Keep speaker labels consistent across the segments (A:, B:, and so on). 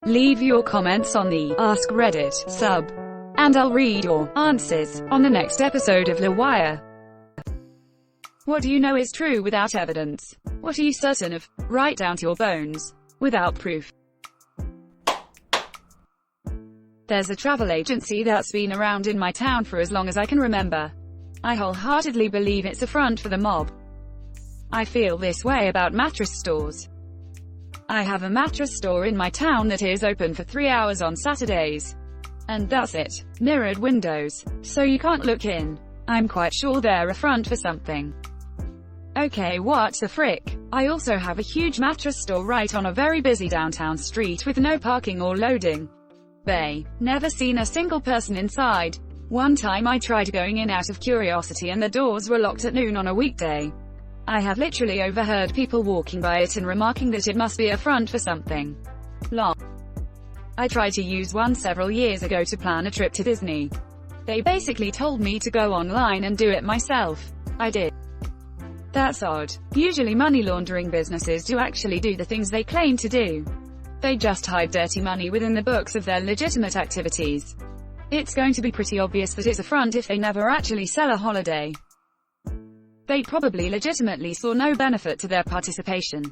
A: Leave your comments on the Ask Reddit sub, and I'll read your answers on the next episode of LWIAR. What do you know is true without evidence? What are you certain of, right down to your bones, without proof? There's a travel agency that's been around in my town for as long as I can remember. I wholeheartedly believe it's a front for the mob. I feel this way about mattress stores. I have a mattress store in my town that is open for 3 hours on Saturdays. And that's it. Mirrored windows, so you can't look in. I'm quite sure they're a front for something. Okay, what the frick? I also have a huge mattress store right on a very busy downtown street with no parking or loading bay. Never seen a single person inside. One time I tried going in out of curiosity and the doors were locked at noon on a weekday. I have literally overheard people walking by it and remarking that it must be a front for something. Lol. I tried to use one several years ago to plan a trip to Disney. They basically told me to go online and do it myself. I did. That's odd. Usually money laundering businesses do actually do the things they claim to do. They just hide dirty money within the books of their legitimate activities. It's going to be pretty obvious that it's a front if they never actually sell a holiday. They probably legitimately saw no benefit to their participation.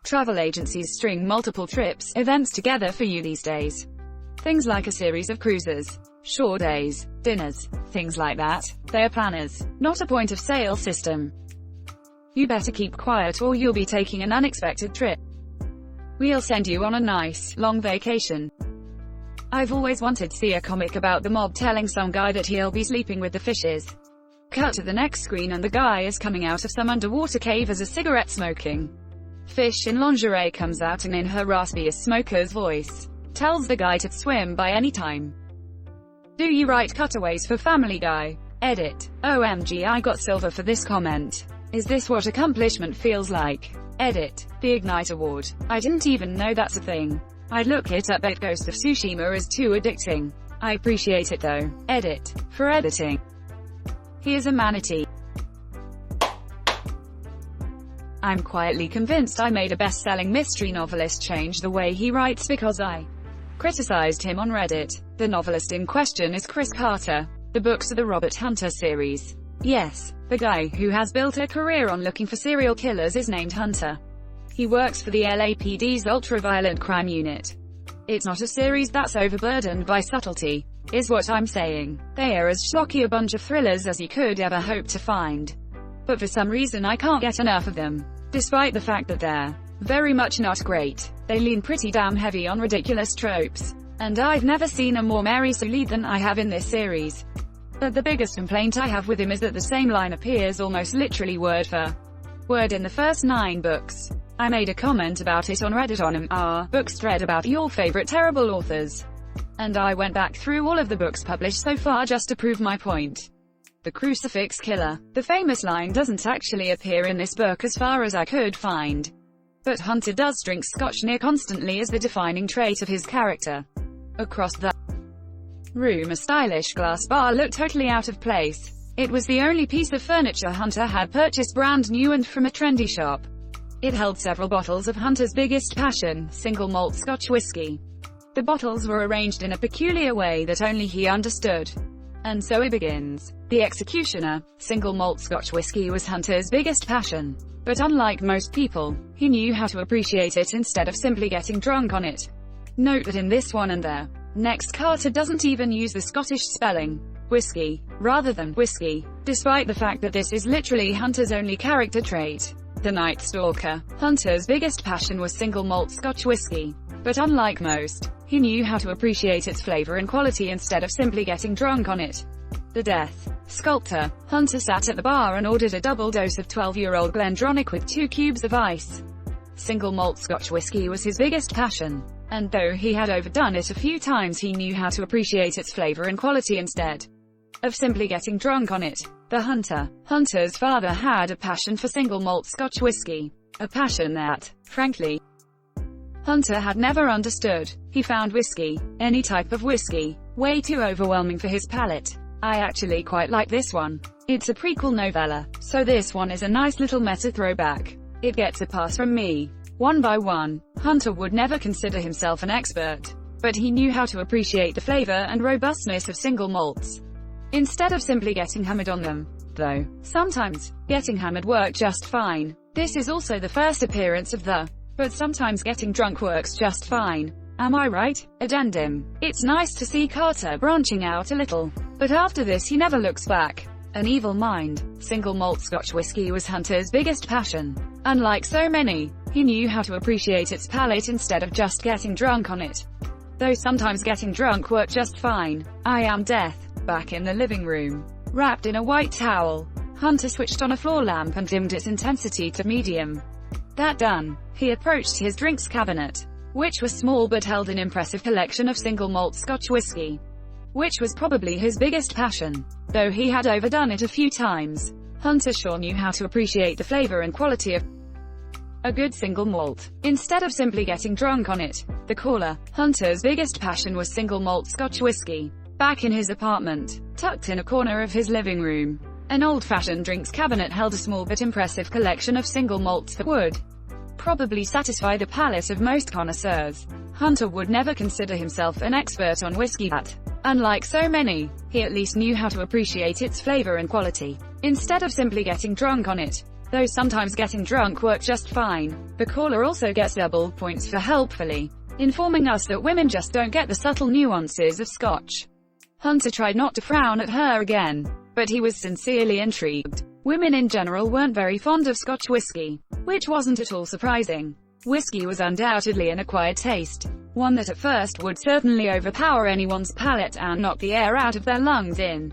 A: Travel agencies string multiple trips, events together for you these days. Things like a series of cruises, shore days, dinners, things like that. They are planners, not a point-of-sale system. You better keep quiet or you'll be taking an unexpected trip. We'll send you on a nice, long vacation. I've always wanted to see a comic about the mob telling some guy that he'll be sleeping with the fishes. Cut to the next screen and the guy is coming out of some underwater cave as a cigarette smoking fish in lingerie comes out and in her raspiest smoker's voice, tells the guy to swim by any time. Do you write cutaways for Family Guy? Edit. OMG, I got silver for this comment. Is this what accomplishment feels like? Edit. The Ignite Award. I didn't even know that's a thing. I'd look it up, but Ghost of Tsushima is too addicting. I appreciate it though. Edit. For editing. He is a manatee. I'm quietly convinced I made a best-selling mystery novelist change the way he writes because I criticized him on Reddit. The novelist in question is Chris Carter. The books are the Robert Hunter series. Yes, the guy who has built a career on looking for serial killers is named Hunter. He works for the LAPD's ultra-violent crime unit. It's not a series that's overburdened by subtlety, is what I'm saying. They are as schlocky a bunch of thrillers as you could ever hope to find. But for some reason I can't get enough of them. Despite the fact that they're very much not great, they lean pretty damn heavy on ridiculous tropes. And I've never seen a more Mary Sue lead than I have in this series. But the biggest complaint I have with him is that the same line appears almost literally word for word in the first 9 books. I made a comment about it on Reddit on our books thread about your favorite terrible authors. And I went back through all of the books published so far just to prove my point. The Crucifix Killer. The famous line doesn't actually appear in this book as far as I could find. But Hunter does drink scotch near constantly as the defining trait of his character. Across the room a stylish glass bar looked totally out of place. It was the only piece of furniture Hunter had purchased brand new and from a trendy shop. It held several bottles of Hunter's biggest passion, single malt Scotch whiskey. The bottles were arranged in a peculiar way that only he understood. And so it begins. The Executioner. Single malt Scotch whiskey was Hunter's biggest passion. But unlike most people, he knew how to appreciate it instead of simply getting drunk on it. Note that in this one and the next Carter doesn't even use the Scottish spelling, whiskey, rather than whiskey, despite the fact that this is literally Hunter's only character trait. The Night Stalker. Hunter's biggest passion was single malt Scotch whiskey. But unlike most, he knew how to appreciate its flavor and quality instead of simply getting drunk on it. The Death Sculptor. Hunter sat at the bar and ordered a double dose of 12-year-old Glendronach with 2 cubes of ice. Single malt Scotch whiskey was his biggest passion. And though he had overdone it a few times, he knew how to appreciate its flavor and quality instead of simply getting drunk on it. The Hunter. Hunter's father had a passion for single malt Scotch whiskey. A passion that, frankly, Hunter had never understood. He found whiskey, any type of whiskey, way too overwhelming for his palate. I actually quite like this one. It's a prequel novella, so this one is a nice little meta throwback. It gets a pass from me. One by one, Hunter would never consider himself an expert, but he knew how to appreciate the flavor and robustness of single malts. Instead of simply getting hammered on them, though, sometimes, getting hammered worked just fine. This is also the first appearance of the "but sometimes getting drunk works just fine. Am I right?" addendum. It's nice to see Carter branching out a little, but after this he never looks back. An evil mind. Single malt Scotch whiskey was Hunter's biggest passion. Unlike so many, he knew how to appreciate its palate instead of just getting drunk on it. Though sometimes getting drunk worked just fine. I am death. Back in the living room, wrapped in a white towel, Hunter switched on a floor lamp and dimmed its intensity to medium. That done, he approached his drinks cabinet, which was small but held an impressive collection of single malt Scotch whiskey, which was probably his biggest passion. Though he had overdone it a few times, Hunter sure knew how to appreciate the flavor and quality of a good single malt. Instead of simply getting drunk on it, the caller, Hunter's biggest passion was single malt Scotch whiskey. Back in his apartment, tucked in a corner of his living room, an old-fashioned drinks cabinet held a small but impressive collection of single malts that would probably satisfy the palate of most connoisseurs. Hunter would never consider himself an expert on whiskey, but, unlike so many, he at least knew how to appreciate its flavor and quality. Instead of simply getting drunk on it, though sometimes getting drunk worked just fine, the caller also gets double points for helpfully informing us that women just don't get the subtle nuances of Scotch. Hunter tried not to frown at her again, but he was sincerely intrigued. Women in general weren't very fond of Scotch whiskey, which wasn't at all surprising. Whiskey was undoubtedly an acquired taste, one that at first would certainly overpower anyone's palate and knock the air out of their lungs in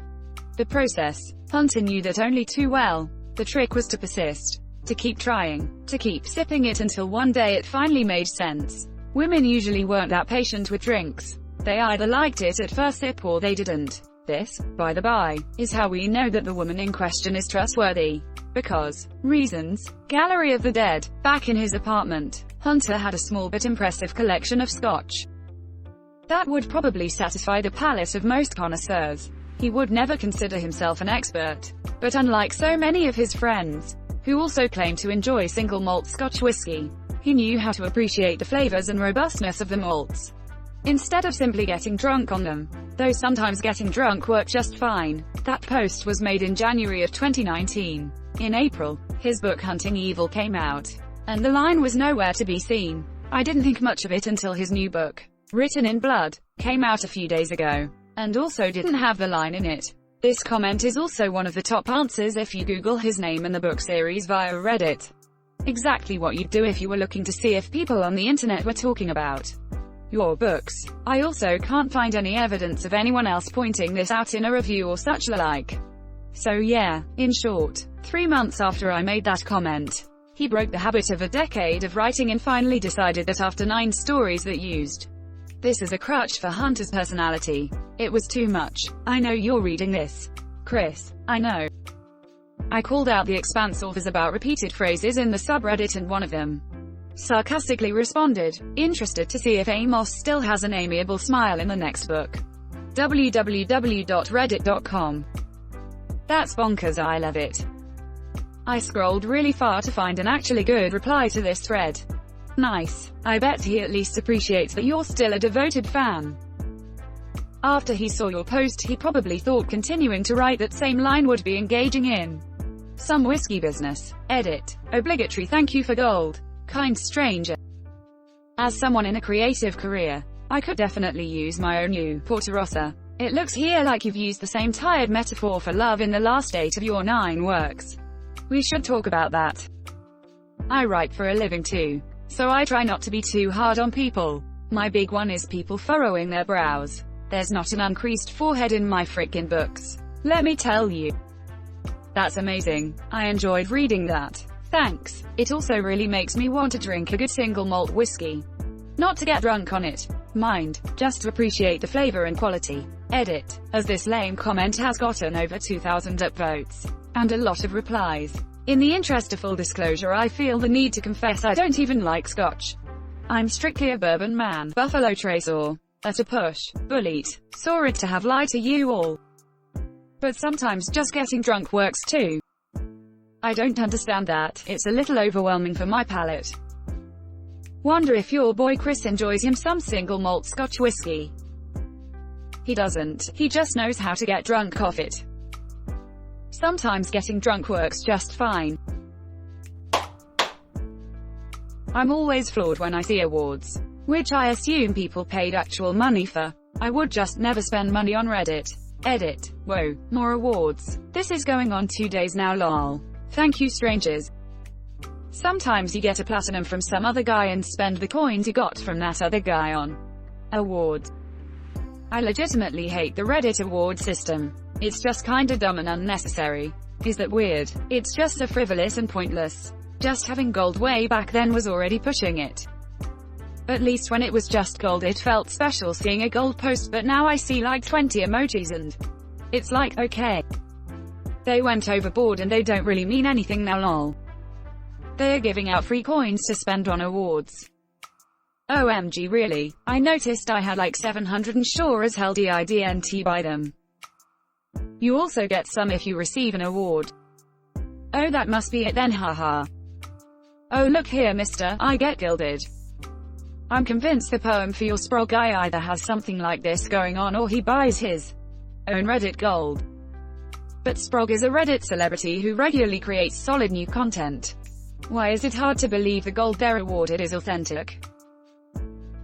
A: the process. Hunter knew that only too well. The trick was to persist, to keep trying, to keep sipping it until one day it finally made sense. Women usually weren't that patient with drinks. They either liked it at first sip or they didn't. This, by the by, is how we know that the woman in question is trustworthy. Because reasons. Gallery of the Dead. Back in his apartment, Hunter had a small but impressive collection of Scotch that would probably satisfy the palate of most connoisseurs. He would never consider himself an expert, but unlike so many of his friends, who also claimed to enjoy single malt Scotch whiskey, he knew how to appreciate the flavors and robustness of the malts. Instead of simply getting drunk on them, though sometimes getting drunk worked just fine. That post was made in January of 2019. In April, his book Hunting Evil came out, and the line was nowhere to be seen. I didn't think much of it until his new book, Written in Blood, came out a few days ago, and also didn't have the line in it. This comment is also one of the top answers if you Google his name and the book series via Reddit. Exactly what you'd do if you were looking to see if people on the internet were talking about your books. I also can't find any evidence of anyone else pointing this out in a review or such like. So yeah, in short, 3 months after I made that comment, he broke the habit of a decade of writing and finally decided that after 9 stories that used this as a crutch for Hunter's personality, it was too much. I know you're reading this, Chris. I know. I called out the Expanse authors about repeated phrases in the subreddit and one of them sarcastically responded, interested to see if Amos still has an amiable smile in the next book. www.reddit.com. That's bonkers, I love it. I scrolled really far to find an actually good reply to this thread. Nice. I bet he at least appreciates that you're still a devoted fan. After he saw your post he probably thought continuing to write that same line would be engaging in some whiskey business. Edit. Obligatory thank you for gold. Kind stranger. As someone in a creative career, I could definitely use my own new Porterossa. It looks here like you've used the same tired metaphor for love in the last 8 of your 9 works. We should talk about that. I write for a living too, so I try not to be too hard on people. My big one is people furrowing their brows. There's not an uncreased forehead in my frickin' books. Let me tell you. That's amazing. I enjoyed reading that. Thanks. It also really makes me want to drink a good single malt whiskey. Not to get drunk on it, mind, just to appreciate the flavor and quality. Edit. As this lame comment has gotten over 2,000 upvotes, and a lot of replies. In the interest of full disclosure, I feel the need to confess I don't even like Scotch. I'm strictly a bourbon man. Buffalo Trace or, at a push, bullied. Sorry to have lied to you all. But sometimes just getting drunk works too. I don't understand that. It's a little overwhelming for my palate. Wonder if your boy Chris enjoys him some single malt Scotch whiskey. He doesn't, he just knows how to get drunk off it. Sometimes getting drunk works just fine. I'm always floored when I see awards, which I assume people paid actual money for. I would just never spend money on Reddit. Edit. Whoa, more awards. This is going on 2 days now lol. Thank you strangers. Sometimes you get a platinum from some other guy and spend the coins you got from that other guy on awards. I legitimately hate the Reddit award system. It's just kinda dumb and unnecessary. Is that weird? It's just so frivolous and pointless. Just having gold way back then was already pushing it. At least when it was just gold it felt special seeing a gold post, but now I see like 20 emojis and it's like, okay. They went overboard and they don't really mean anything now lol. They are giving out free coins to spend on awards. OMG really? I noticed I had like 700 and sure as hell didn't buy them. You also get some if you receive an award. Oh that must be it then haha. Oh look here mister, I get gilded. I'm convinced the poem for your Sprog guy either has something like this going on or he buys his own Reddit gold. But Sprog is a Reddit celebrity who regularly creates solid new content. Why is it hard to believe the gold they're awarded is authentic?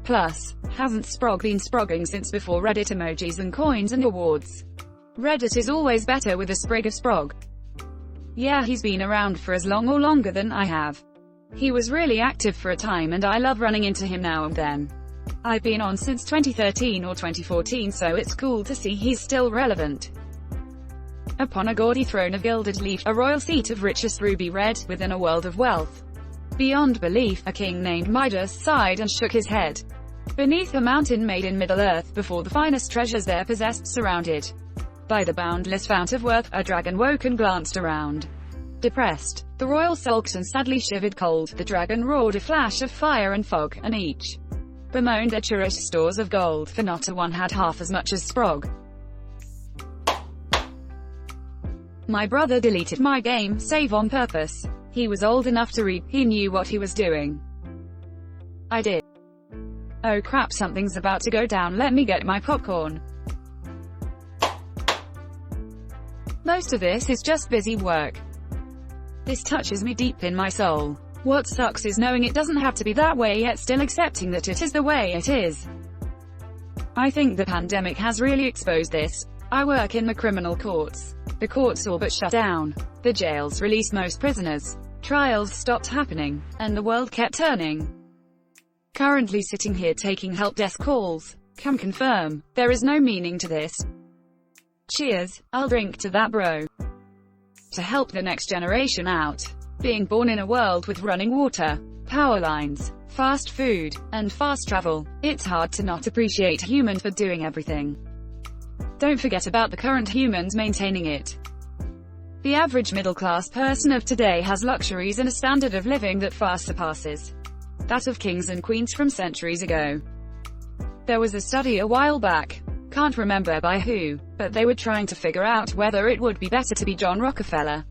A: Plus, hasn't Sprog been sprogging since before Reddit emojis and coins and awards? Reddit is always better with a sprig of Sprog. Yeah, he's been around for as long or longer than I have. He was really active for a time and I love running into him now and then. I've been on since 2013 or 2014, so it's cool to see he's still relevant. Upon a gaudy throne of gilded leaf, a royal seat of richest ruby red, within a world of wealth beyond belief, a king named Midas sighed and shook his head. Beneath a mountain made in Middle-earth, before the finest treasures there possessed, surrounded by the boundless fount of worth, a dragon woke and glanced around. Depressed, the royal sulked and sadly shivered cold. The dragon roared a flash of fire and fog, and each bemoaned their cherished stores of gold, for not a one had half as much as Sprog. My brother deleted my game save on purpose. He was old enough to read, he knew what he was doing. I did. Oh crap, something's about to go down, let me get my popcorn. Most of this is just busy work. This touches me deep in my soul. What sucks is knowing it doesn't have to be that way yet still accepting that it is the way it is. I think the pandemic has really exposed this. I work in the criminal courts. The courts all but shut down. The jails released most prisoners. Trials stopped happening. And the world kept turning. Currently sitting here taking help desk calls. Can confirm, there is no meaning to this. Cheers, I'll drink to that bro. To help the next generation out. Being born in a world with running water, power lines, fast food, and fast travel, it's hard to not appreciate humans for doing everything. Don't forget about the current humans maintaining it. The average middle-class person of today has luxuries and a standard of living that far surpasses that of kings and queens from centuries ago. There was a study a while back, can't remember by who, but they were trying to figure out whether it would be better to be John Rockefeller,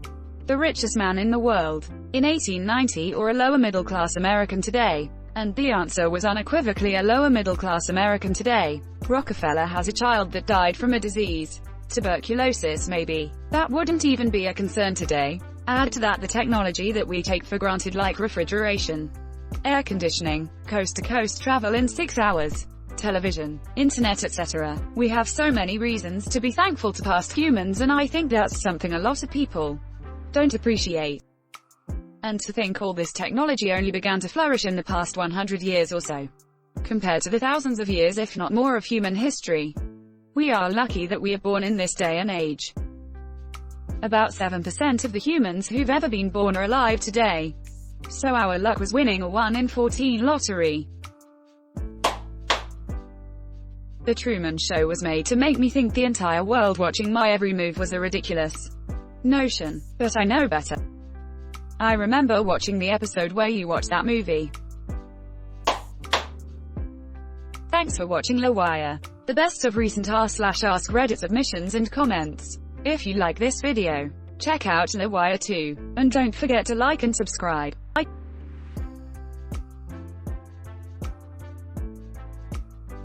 A: the richest man in the world, in 1890 or a lower middle-class American today. And the answer was unequivocally a lower middle-class American today. Rockefeller has a child that died from a disease. Tuberculosis maybe. That wouldn't even be a concern today. Add to that the technology that we take for granted like refrigeration, air conditioning, coast-to-coast travel in 6 hours, television, internet etc. We have so many reasons to be thankful to past humans, and I think that's something a lot of people don't appreciate. And to think all this technology only began to flourish in the past 100 years or so, compared to the thousands of years if not more of human history. We are lucky that we are born in this day and age. About 7% of the humans who've ever been born are alive today. So our luck was winning a 1 in 14 lottery. The Truman Show was made to make me think the entire world watching my every move was a ridiculous notion. But I know better. I remember watching the episode where you watched that movie. Thanks for watching LWIAR, the best of recent r/AskReddit submissions and comments. If you like this video, check out LWIAR too, and don't forget to like and subscribe.